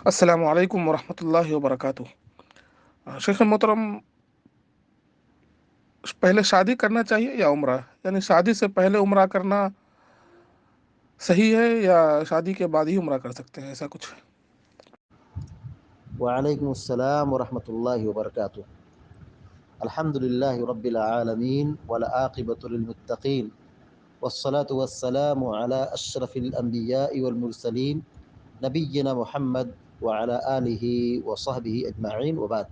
السلام علیکم ورحمۃ اللہ وبرکاتہ۔ شیخ محترم، پہلے شادی کرنا چاہیے یا عمرہ؟ یعنی شادی سے پہلے عمرہ کرنا صحیح ہے یا شادی کے بعد ہی عمرہ کر سکتے ہیں، ایسا کچھ؟ وعلیکم السلام ورحمۃ اللہ وبرکاتہ۔ الحمد للہ رب العالمین والعاقبۃ للمتقین والصلاة والسلام علی اشرف الانبیاء والمرسلین نبینا محمد وعلی آلہ وصحبہ اجمعین وبعد۔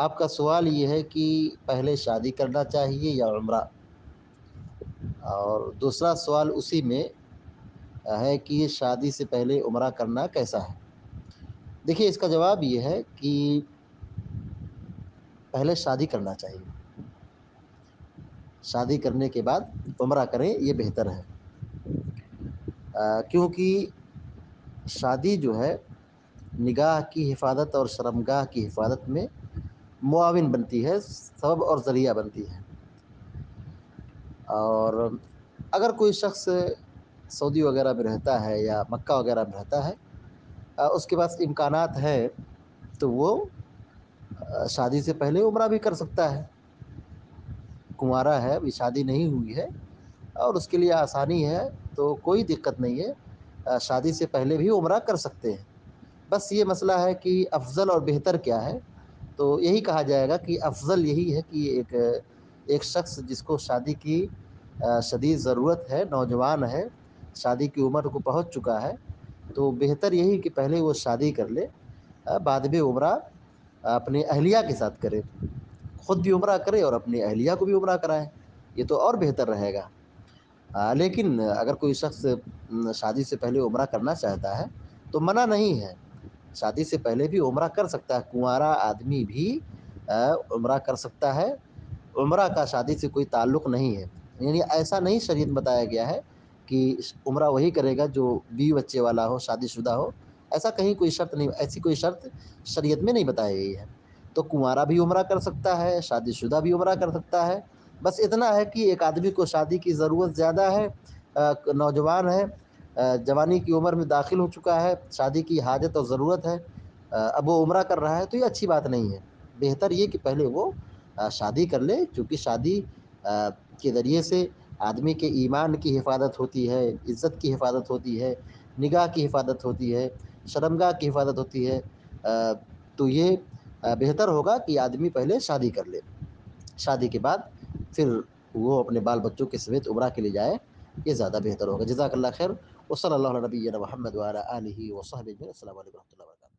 آپ کا سوال یہ ہے کہ پہلے شادی کرنا چاہیے یا عمرہ، اور دوسرا سوال اسی میں ہے کہ شادی سے پہلے عمرہ کرنا کیسا ہے۔ دیکھیے، اس کا جواب یہ ہے کہ پہلے شادی کرنا چاہیے، شادی کرنے کے بعد عمرہ کریں، یہ بہتر ہے۔ کیونکہ شادی جو ہے نگاہ کی حفاظت اور شرمگاہ کی حفاظت میں معاون بنتی ہے، سبب اور ذریعہ بنتی ہے۔ اور اگر کوئی شخص سعودی وغیرہ میں رہتا ہے یا مکہ وغیرہ میں رہتا ہے، اس کے پاس امکانات ہے، تو وہ شادی سے پہلے عمرہ بھی کر سکتا ہے۔ کنوارا ہے، ابھی شادی نہیں ہوئی ہے اور اس کے لیے آسانی ہے، تو کوئی دقت نہیں ہے، شادی سے پہلے بھی عمرہ کر سکتے ہیں۔ بس یہ مسئلہ ہے کہ افضل اور بہتر کیا ہے، تو یہی کہا جائے گا کہ افضل یہی ہے کہ ایک شخص جس کو شادی کی شدید ضرورت ہے، نوجوان ہے، شادی کی عمر کو پہنچ چکا ہے، تو بہتر یہی کہ پہلے وہ شادی کر لے، بعد میں عمرہ اپنی اہلیہ کے ساتھ کرے، خود بھی عمرہ کرے اور اپنی اہلیہ کو بھی عمرہ کرائے، یہ تو اور بہتر رہے گا۔ لیکن اگر کوئی شخص شادی سے پہلے عمرہ کرنا چاہتا ہے تو منع نہیں ہے، شادی سے پہلے بھی عمرہ کر سکتا ہے، کنوارا آدمی بھی عمرہ کر سکتا ہے۔ عمرہ کا شادی سے کوئی تعلق نہیں ہے، یعنی ایسا نہیں شریعت میں بتایا گیا ہے کہ عمرہ وہی کرے گا جو بیوی بچے والا ہو، شادی شدہ ہو، ایسا کہیں کوئی شرط نہیں، ایسی کوئی شرط شریعت میں نہیں بتائی گئی ہے۔ تو کنوارا بھی عمرہ کر سکتا ہے، شادی شدہ بھی عمرہ کر سکتا ہے۔ بس اتنا ہے کہ ایک آدمی کو شادی کی ضرورت زیادہ ہے، نوجوان ہے، جوانی کی عمر میں داخل ہو چکا ہے، شادی کی حاجت اور ضرورت ہے، اب وہ عمرہ کر رہا ہے، تو یہ اچھی بات نہیں ہے۔ بہتر یہ کہ پہلے وہ شادی کر لے، چونکہ شادی کے ذریعے سے آدمی کے ایمان کی حفاظت ہوتی ہے، عزت کی حفاظت ہوتی ہے، نگاہ کی حفاظت ہوتی ہے، شرمگاہ کی حفاظت ہوتی ہے۔ تو یہ بہتر ہوگا کہ آدمی پہلے شادی کر لے، شادی کے بعد پھر وہ اپنے بال بچوں کے سمیت عمرہ کے لیے جائے، یہ زیادہ بہتر ہوگا۔ جزاک اللہ خیر، وصلی اللہ علی نبینا محمد وعلی آلہ وصحبہ۔ السلام علیکم و رحمۃ اللہ وبرکاتہ۔